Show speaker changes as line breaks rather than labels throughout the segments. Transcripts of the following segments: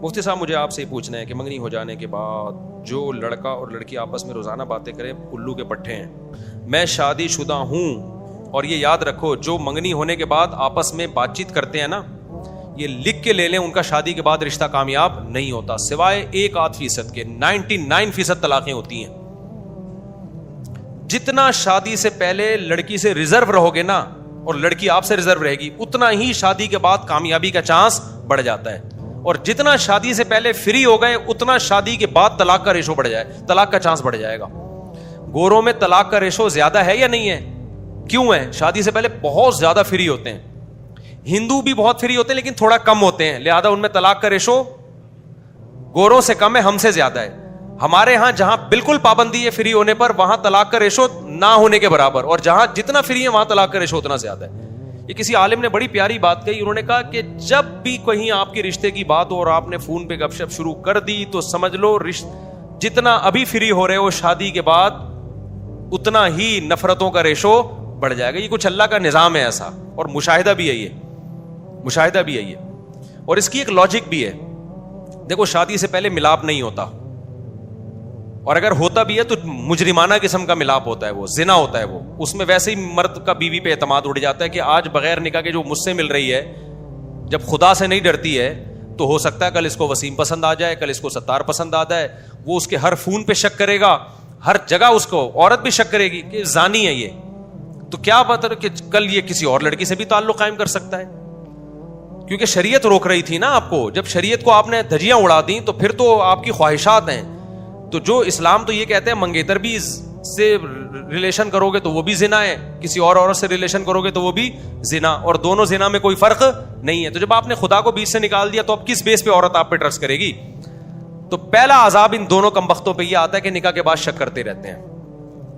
مفتی صاحب مجھے آپ سے یہ پوچھنا ہے کہ منگنی ہو جانے کے بعد جو لڑکا اور لڑکی آپس میں روزانہ باتیں کریں الو کے پٹھے ہیں. میں شادی شدہ ہوں اور یہ یاد رکھو جو منگنی ہونے کے بعد آپس میں بات چیت کرتے ہیں نا, یہ لکھ کے لے لیں, ان کا شادی کے بعد رشتہ کامیاب نہیں ہوتا سوائے 1-8% کے. 99% طلاقیں ہوتی ہیں. جتنا شادی سے پہلے لڑکی سے ریزرو رہو گے نا اور لڑکی آپ سے ریزرو رہے گی, اتنا ہی شادی کے بعد کامیابی کا چانس بڑھ جاتا ہے. اور جتنا شادی سے پہلے فری ہو گئے اتنا شادی کے بعد طلاق کا ریشو بڑھ جائے, طلاق کا چانس بڑھ جائے گا. گوروں میں طلاق کا ریشو زیادہ ہے یا نہیں ہے؟ کیوں ہے؟ شادی سے پہلے بہت زیادہ فری ہوتے ہیں. ہندو بھی بہت فری ہوتے ہیں لیکن تھوڑا کم ہوتے ہیں, لہذا ان میں طلاق کا ریشو گوروں سے کم ہے, ہم سے زیادہ ہے. ہمارے ہاں جہاں بالکل پابندی ہے فری ہونے پر, وہاں طلاق کا ریشو نہ ہونے کے برابر, اور جہاں جتنا فری ہے وہاں طلاق کا ریشو اتنا زیادہ ہے. یہ کسی عالم نے بڑی پیاری بات کہی, انہوں نے کہا کہ جب بھی کہیں آپ کے رشتے کی بات ہو اور آپ نے فون پہ گپ شپ شروع کر دی تو سمجھ لو جتنا ابھی فری ہو رہے ہو شادی کے بعد اتنا ہی نفرتوں کا ریشو بڑھ جائے گا. یہ کچھ اللہ کا نظام ہے ایسا, اور مشاہدہ بھی ہے, یہ مشاہدہ بھی ہے یہ. اور اس کی ایک لاجک بھی ہے. دیکھو شادی سے پہلے ملاپ نہیں ہوتا, اور اگر ہوتا بھی ہے تو مجرمانہ قسم کا ملاپ ہوتا ہے, وہ زنا ہوتا ہے. وہ اس میں ویسے ہی مرد کا بیوی پہ اعتماد اڑ جاتا ہے کہ آج بغیر نکاح کے جو مجھ سے مل رہی ہے, جب خدا سے نہیں ڈرتی ہے تو ہو سکتا ہے کل اس کو وسیم پسند آ جائے, کل اس کو ستار پسند آ جائے. وہ اس کے ہر فون پہ شک کرے گا, ہر جگہ اس کو عورت بھی شک کرے گی کہ زانی ہے یہ. تو کیا بات ہے کہ کل یہ کسی اور لڑکی سے بھی تعلق قائم کر سکتا ہے, کیونکہ شریعت روک رہی تھی نا آپ کو. جب شریعت کو آپ نے دھجیاں اڑا دیں تو پھر تو آپ کی خواہشات ہیں. تو جو اسلام تو یہ کہتے ہیں منگیتر بھی سے ریلیشن کرو گے تو وہ بھی زنا ہے, کسی اور عورت سے ریلیشن کرو گے تو وہ بھی زنا, اور دونوں زنا میں کوئی فرق نہیں ہے. تو جب آپ نے خدا کو بیچ سے نکال دیا تو اب کس بیس پہ عورت آپ پہ ٹرسٹ کرے گی؟ تو پہلا عذاب ان دونوں کمبختوں پہ یہ آتا ہے کہ نکاح کے بعد شک کرتے رہتے ہیں.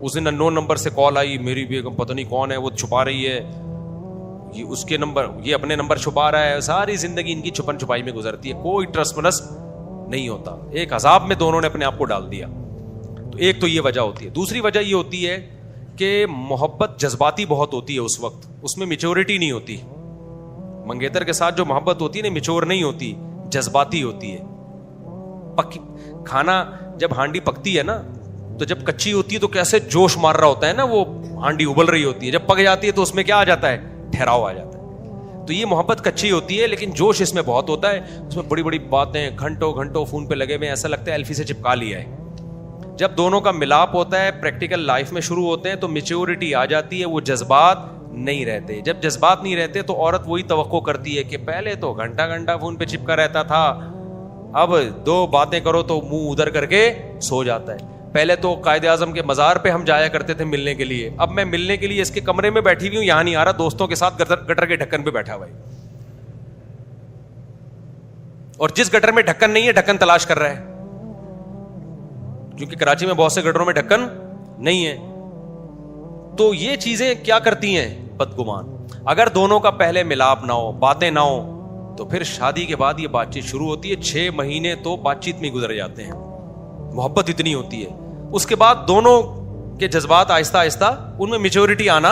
اس دن 9 نمبر سے کال آئی, میری بیگم پتہ نہیں کون ہے, وہ چھپا رہی ہے, یہ اس کے نمبر, یہ اپنے نمبر چھپا رہا ہے. ساری زندگی ان کی چھپن چھپائی میں گزرتی ہے, کوئی ٹرسٹ ونس نہیں ہوتا. ایک عذاب میں دونوں نے اپنے آپ کو ڈال دیا. تو ایک تو یہ وجہ ہوتی ہے. دوسری وجہ یہ ہوتی ہے کہ محبت جذباتی بہت ہوتی ہے اس وقت, اس میں میچورٹی نہیں ہوتی. منگیتر کے ساتھ جو محبت ہوتی ہے نا, میچور نہیں ہوتی, جذباتی ہوتی ہے. کھانا جب ہانڈی پکتی ہے نا تو جب کچی ہوتی ہے تو کیسے جوش مار رہا ہوتا ہے نا, وہ ہانڈی ابل رہی ہوتی ہے. جب پک جاتی ہے تو اس میں کیا آ جاتا ہے؟ ٹھہراؤ آ جاتا ہے. تو یہ محبت کچی ہوتی ہے لیکن جوش اس میں بہت ہوتا ہے. اس میں بڑی بڑی باتیں, گھنٹوں گھنٹوں فون پہ لگے ہوئے, ایسا لگتا ہے ایلفی سے چپکا لیا ہے. جب دونوں کا ملاپ ہوتا ہے, پریکٹیکل لائف میں شروع ہوتے ہیں تو میچورٹی آ جاتی ہے, وہ جذبات نہیں رہتے. جب جذبات نہیں رہتے تو عورت وہی توقع کرتی ہے کہ پہلے تو گھنٹہ گھنٹہ فون پہ چپکا رہتا تھا, اب 2 باتیں کرو تو منہ ادھر کر کے سو جاتا ہے. پہلے تو قائد اعظم کے مزار پہ ہم جایا کرتے تھے ملنے کے لیے, اب میں ملنے کے لیے اس کے کمرے میں بیٹھی ہوئی ہوں, یہاں نہیں آ رہا, دوستوں کے ساتھ گٹر کے ڈھکن پہ بیٹھا ہوا ہے. اور جس گٹر میں ڈھکن نہیں ہے ڈھکن تلاش کر رہا ہے, کیونکہ کراچی میں بہت سے گٹروں میں ڈھکن نہیں ہے. تو یہ چیزیں کیا کرتی ہیں؟ بدگمان. اگر دونوں کا پہلے ملاپ نہ ہو, باتیں نہ ہو, تو پھر شادی کے بعد یہ بات چیت شروع ہوتی ہے. 6 مہینے تو بات چیت میں گزر جاتے ہیں, محبت اتنی ہوتی ہے. اس کے بعد دونوں کے جذبات آہستہ آہستہ ان میں میچورٹی آنا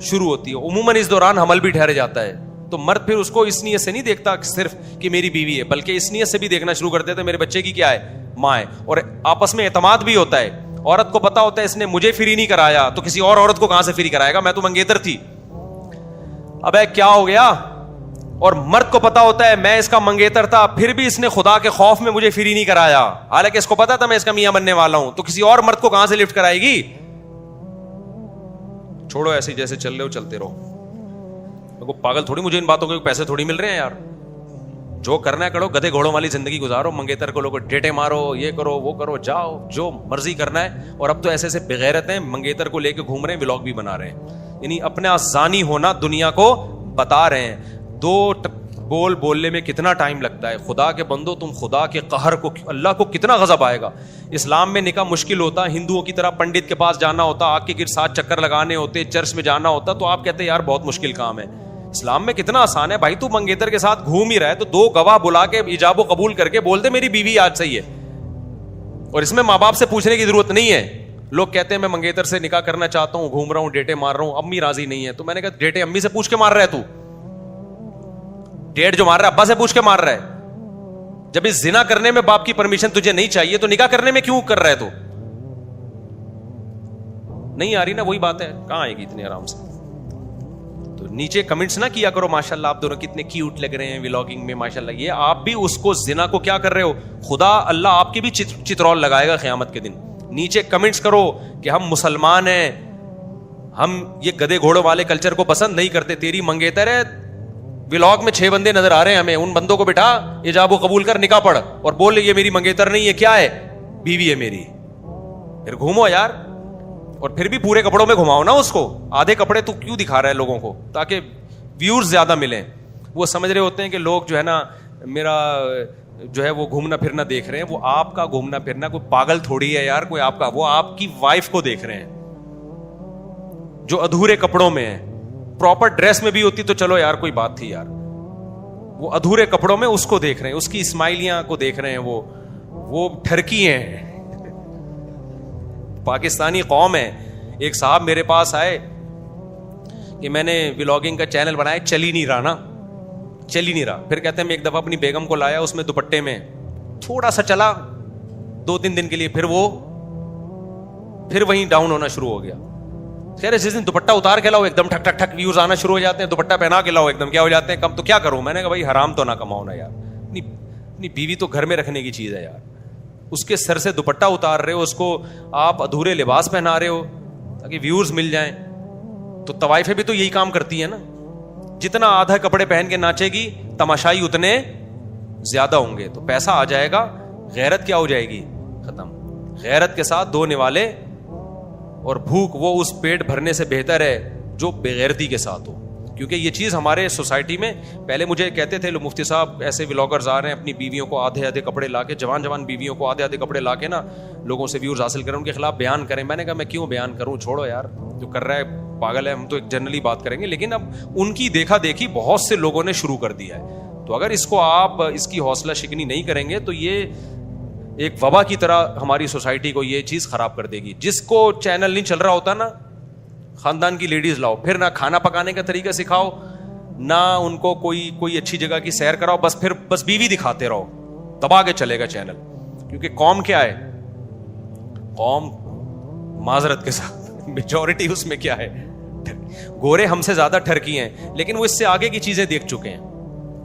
شروع ہوتی ہے. عموماً اس دوران حمل بھی ٹھہر جاتا ہے. تو مرد پھر اس کو اس نیت سے نہیں دیکھتا صرف کہ میری بیوی ہے, بلکہ اس نیت سے بھی دیکھنا شروع کر دیتے ہیں میرے بچے کی کیا ہے, ماں ہے. اور آپس میں اعتماد بھی ہوتا ہے. عورت کو پتا ہوتا ہے اس نے مجھے فری نہیں کرایا تو کسی اور عورت کو کہاں سے فری کرائے گا, میں تو منگیتر تھی, اب کیا ہو گیا. اور مرد کو پتا ہوتا ہے میں اس کا منگیتر تھا, پھر بھی اس نے خدا کے خوف میں مجھے فری نہیں کرایا, حالانکہ اس کو پتا تھا میں اس کا میاں بننے والا ہوں, تو کسی اور مرد کو کہاں سے لفٹ کرائے گی. چھوڑو ایسے جیسے چل رہے ہو چلتے رہو. پاگل تھوڑی, مجھے ان باتوں کے پیسے تھوڑی مل رہے ہیں یار. جو کرنا ہے کرو, گدھے گھوڑوں والی زندگی گزارو, منگیتر کو لوگ ڈیٹے مارو, یہ کرو وہ کرو, جاؤ جو مرضی کرنا ہے. اور اب تو ایسے بغیرت ہیں, منگیتر کو لے کے گھوم رہے ہیں, ولاگ بھی بنا رہے ہیں, یعنی اپنا زانی ہونا دنیا کو بتا رہے ہیں. 2 بول بولنے میں کتنا ٹائم لگتا ہے. خدا کے بندو, تم خدا کے قہر کو, اللہ کو کتنا غضب آئے گا. اسلام میں نکاح مشکل ہوتا, ہندوؤں کی طرح پنڈت کے پاس جانا ہوتا, آگ کے گرد 7 چکر لگانے ہوتے, چرچ میں جانا ہوتا, تو آپ کہتے ہیں یار بہت مشکل کام ہے. اسلام میں کتنا آسان ہے بھائی, تو منگیتر کے ساتھ گھوم ہی رہا ہے تو 2 گواہ بلا کے ایجاب و قبول کر کے بول دے میری بیوی آج صحیح ہے. اور اس میں ماں باپ سے پوچھنے کی ضرورت نہیں ہے. لوگ کہتے ہیں میں منگیتر سے نکاح کرنا چاہتا ہوں, گھوم رہا ہوں, ڈیٹے مار رہا ہوں, امی راضی نہیں ہے. تو میں نے کہا ڈیٹے امی سے پوچھ کے مار رہا ہے, تو ڈیٹ جو مار رہا ہے ابا سے پوچھ کے مار رہا ہے. جب اس زنا کرنے میں باپ کی پرمیشن تجھے نہیں چاہیے تو نکاح کرنے میں کیوں کر رہا ہے تو؟ نہیں آ رہی نا وہی بات ہے, کہاں آئے گی اتنے آرام سے؟ تو نیچے کمنٹس نہ کیا کرو ماشاءاللہ آپ دونوں کتنے کیوٹ لگ رہے ہیں ولاگنگ میں ماشاءاللہ, یہ آپ بھی اس کو زنا کو کیا کر رہے ہو, خدا اللہ آپ کی بھی چترول لگائے گا قیامت کے دن. نیچے کمنٹس کرو کہ ہم مسلمان ہیں, ہم یہ گدے گھوڑوں والے کلچر کو پسند نہیں کرتے, تیری منگیتر ہے ولاگ میں 6 بندے نظر آ رہے ہیں ہمیں, ان بندوں کو بٹھا ایجاب و قبول کر نکاح پڑھ اور بول یہ میری منگیتر نہیں ہے, کیا ہے, بیوی ہے میری. پھر گھومو یار, اور پھر بھی پورے کپڑوں میں گھماؤ نا اس کو, آدھے کپڑے تو کیوں دکھا رہا ہے لوگوں کو تاکہ ویورز زیادہ ملیں. وہ سمجھ رہے ہوتے ہیں کہ لوگ جو ہے نا میرا جو ہے وہ گھومنا پھرنا دیکھ رہے ہیں, وہ آپ کا گھومنا پھرنا کوئی پاگل تھوڑی ہے یار, کوئی آپ کا, وہ آپ کی وائف کو دیکھ رہے ہیں جو ادھورے کپڑوں میں ہے. پراپر ڈریس میں بھی ہوتی تو چلو یار کوئی بات تھی یار, وہ ادھورے کپڑوں میں اس کو دیکھ رہے ہیں, اس کی اسمائلیاں کو دیکھ رہے ہیں, وہ ٹھرکی ہیں. پاکستانی قوم ہے. ایک صاحب میرے پاس آئے کہ میں نے ولاگنگ کا چینل بنایا, چل ہی نہیں رہا نا, چل ہی نہیں رہا. پھر کہتے ہیں میں ایک دفعہ اپنی بیگم کو لایا, اس میں دوپٹے میں تھوڑا سا چلا 2-3 دن کے لیے, پھر وہیں ڈاؤن ہونا شروع ہو گیا. خیر جس دن دوپٹہ اتار کے لاؤ ایک دم ٹھک ٹھک ٹھک ویوز آنا شروع ہو جاتے ہیں, دوپٹہ پہنا کے لاؤ ایک دم کیا ہو جاتے ہیں کم. تو کیا کروں, میں نے کہا بھائی حرام تو نہ کماؤ نا یار, اپنی بیوی تو گھر میں رکھنے کی چیز ہے یار. اس کے سر سے دوپٹہ اتار رہے ہو, اس کو آپ ادھورے لباس پہنا رہے ہو تاکہ ویورز مل جائیں. تو طوائفیں بھی تو یہی کام کرتی ہیں نا, جتنا آدھا کپڑے پہن کے ناچے گی تماشائی اتنے زیادہ ہوں گے, تو پیسہ آ جائے گا, غیرت کیا ہو جائے گی, ختم. غیرت کے ساتھ 2 نوالے اور بھوک, وہ اس پیٹ بھرنے سے بہتر ہے جو بغیرتی کے ساتھ ہو. کیونکہ یہ چیز ہمارے سوسائٹی میں پہلے مجھے کہتے تھے لوگ, مفتی صاحب ایسے ولاگرز آ رہے ہیں اپنی بیویوں کو آدھے کپڑے لا کے, جوان بیویوں کو آدھے کپڑے لا کے نا لوگوں سے ویورز حاصل کریں, ان کے خلاف بیان کریں. میں نے کہا میں کیوں بیان کروں, چھوڑو یار, جو کر رہا ہے پاگل ہے, ہم تو ایک جنرلی بات کریں گے. لیکن اب ان کی دیکھا دیکھی بہت سے لوگوں نے شروع کر دیا ہے, تو اگر اس کو آپ اس کی حوصلہ شکنی نہیں کریں گے تو یہ ایک وبا کی طرح ہماری سوسائٹی کو یہ چیز خراب کر دے گی. جس کو چینل نہیں چل رہا ہوتا نا, خاندان کی لیڈیز لاؤ, پھر نہ کھانا پکانے کا طریقہ سکھاؤ, نہ ان کو کوئی اچھی جگہ کی سیر کراؤ, بس بیوی دکھاتے رہو, دبا کے چلے گا چینل. کیونکہ قوم کیا ہے, قوم معذرت کے ساتھ میجورٹی اس میں کیا ہے, گورے ہم سے زیادہ ٹھرکی ہیں, لیکن وہ اس سے آگے کی چیزیں دیکھ چکے ہیں.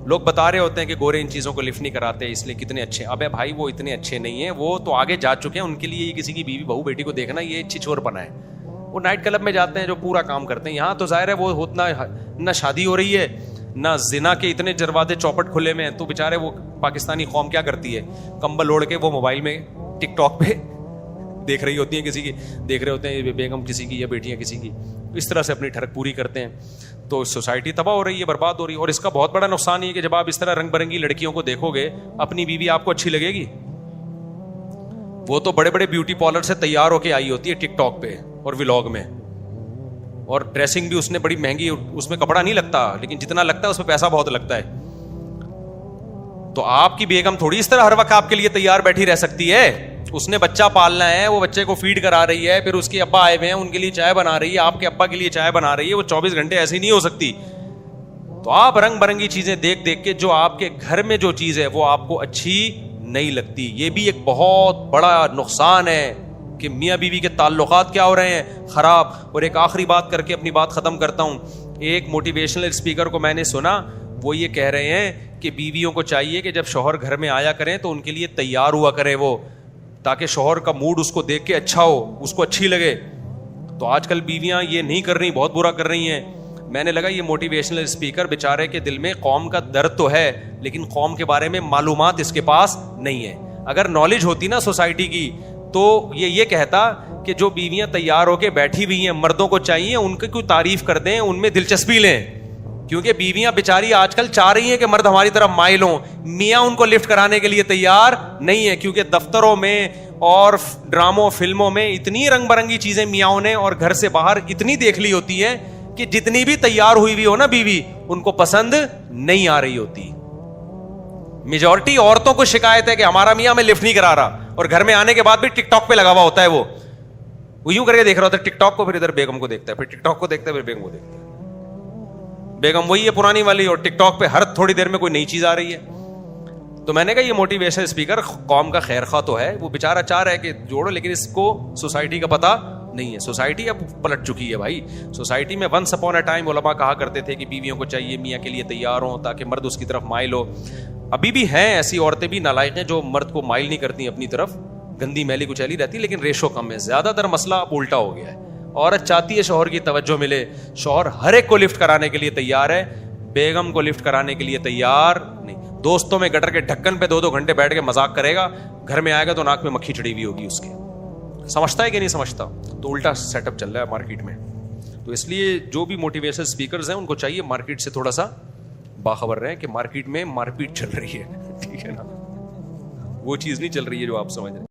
لوگ بتا رہے ہوتے ہیں کہ گورے ان چیزوں کو لفٹ نہیں کراتے اس لیے کتنے اچھے. ابے بھائی وہ اتنے اچھے نہیں ہیں, وہ تو آگے جا چکے ہیں. ان کے لیے کسی کی بیوی بہو بیٹی کو دیکھنا یہ چھچور پنا ہے. وہ نائٹ کلب میں جاتے ہیں جو پورا کام کرتے ہیں. یہاں تو ظاہر ہے وہ اتنا نہ شادی ہو رہی ہے نہ زنا کے اتنے دروازے چوپٹ کھلے میں ہیں, تو بےچارے وہ پاکستانی قوم کیا کرتی ہے, کمبل اوڑھ کے وہ موبائل میں ٹک ٹاک پہ دیکھ رہی ہوتی ہیں, کسی کی دیکھ رہے ہوتے ہیں بیگم کسی کی یا بیٹیاں کسی کی, اس طرح سے اپنی ٹھڑک پوری کرتے ہیں. تو سوسائٹی تباہ ہو رہی ہے, برباد ہو رہی ہے. اور اس کا بہت بڑا نقصان یہ کہ جب آپ اس طرح رنگ برنگی لڑکیوں کو دیکھو گے, اپنی بیوی آپ کو اچھی لگے گی؟ وہ تو بڑے بڑے بیوٹی پارلر سے تیار ہو کے آئی ہوتی ہے ٹک ٹاک پہ اور ولاگ میں, اور ڈریسنگ بھی اس نے بڑی مہنگی, اس میں کپڑا نہیں لگتا لیکن جتنا لگتا ہے اس میں پیسہ بہت لگتا ہے. تو آپ کی بیگم تھوڑی اس طرح ہر وقت آپ کے لیے تیار بیٹھی رہ سکتی ہے. اس نے بچہ پالنا ہے, وہ بچے کو فیڈ کرا رہی ہے, پھر اس کے ابا آئے ہوئے ہیں ان کے لیے چائے بنا رہی ہے, آپ کے ابا کے لیے چائے بنا رہی ہے. وہ 24 گھنٹے ایسی نہیں ہو سکتی. تو آپ رنگ برنگی چیزیں دیکھ دیکھ کے جو آپ کے گھر میں جو چیز ہے وہ آپ کو اچھی نہیں لگتی. یہ بھی ایک بہت بڑا نقصان ہے کہ میاں بیوی کے تعلقات کیا ہو رہے ہیں, خراب. اور ایک آخری بات کر کے اپنی بات ختم کرتا ہوں. ایک موٹیویشنل اسپیکر کو میں نے سنا, وہ یہ کہہ رہے ہیں کہ بیویوں کو چاہیے کہ جب شوہر گھر میں آیا کریں تو ان کے لیے تیار ہوا کرے وہ, تاکہ شوہر کا موڈ اس کو دیکھ کے اچھا ہو, اس کو اچھی لگے. تو آج کل بیویاں یہ نہیں کر رہی, بہت برا کر رہی ہیں. میں نے لگا یہ موٹیویشنل اسپیکر بیچارے کے دل میں قوم کا درد تو ہے, لیکن قوم کے بارے میں معلومات اس کے پاس نہیں ہے. اگر نالج ہوتی نا سوسائٹی کی تو یہ کہتا کہ جو بیویاں تیار ہو کے بیٹھی ہوئی ہیں, مردوں کو چاہیے ان کی کوئی تعریف کر دیں, ان میں دلچسپی لیں. کیونکہ بیویاں بیچاری آج کل چاہ رہی ہیں کہ مرد ہماری طرف مائل ہوں, میاں ان کو لفٹ کرانے کے لیے تیار نہیں ہے. کیونکہ دفتروں میں اور ڈراموں فلموں میں اتنی رنگ برنگی چیزیں میاں نے اور گھر سے باہر اتنی دیکھ لی ہوتی ہے کہ جتنی بھی تیار ہوئی ہو نا بیوی, ان کو پسند نہیں آ رہی ہوتی. میجورٹی عورتوں کو شکایت ہے کہ ہمارا میاں ہمیں لفٹ نہیں کرا رہا, اور گھر میں آنے کے بعد بھی ٹک ٹاک پہ لگا ہوا ہوتا ہے. وہ یوں کر کے دیکھ رہا ہوتا ہے ٹک ٹاک کو, پھر ادھر بیگم کو دیکھتا ہے, پھر ٹک ٹاک کو دیکھتا ہے, پھر بیگم کو دیکھتا ہے. بیگم وہی ہے پرانی والی, اور ٹک ٹاک پہ ہر تھوڑی دیر میں کوئی نئی چیز آ رہی ہے. تو میں نے کہا یہ موٹیویشن اسپیکر قوم کا خیر خواہ تو ہے, وہ بیچارہ چاہ رہا ہے کہ جوڑو, لیکن اس کو سوسائٹی کا پتہ نہیں ہے. سوسائٹی اب پلٹ چکی ہے بھائی. سوسائٹی میں ونس اپون اے ٹائم علماء کہا کرتے تھے کہ بیویوں کو چاہیے میاں کے لیے تیار ہوں تاکہ مرد اس کی طرف مائل ہو. ابھی بھی ہیں ایسی عورتیں بھی نالائق ہیں جو مرد کو مائل نہیں کرتی اپنی طرف, گندی میلی کچیلی رہتی, لیکن ریشو کم ہے. زیادہ تر مسئلہ اب الٹا ہو گیا ہے. عورت چاہتی ہے شوہر کی توجہ ملے, شوہر ہر ایک کو لفٹ کرانے کے لیے تیار ہے, بیگم کو لفٹ کرانے کے لیے تیار نہیں. دوستوں میں گٹر کے ڈھکن پہ 2 گھنٹے بیٹھ کے مذاق کرے گا, گھر میں آئے گا تو ناک میں مکھی چڑھی ہوئی ہوگی اس کے. سمجھتا ہے کہ نہیں سمجھتا؟ تو الٹا سیٹ اپ چل رہا ہے مارکیٹ میں. تو اس لیے جو بھی موٹیویشن اسپیکرز ہیں ان کو چاہیے مارکیٹ سے تھوڑا سا باخبر رہیں کہ مارکیٹ میں مار پیٹ چل رہی ہے, ٹھیک ہے نا, وہ چیز نہیں چل رہی ہے جو آپ سمجھ رہے ہیں.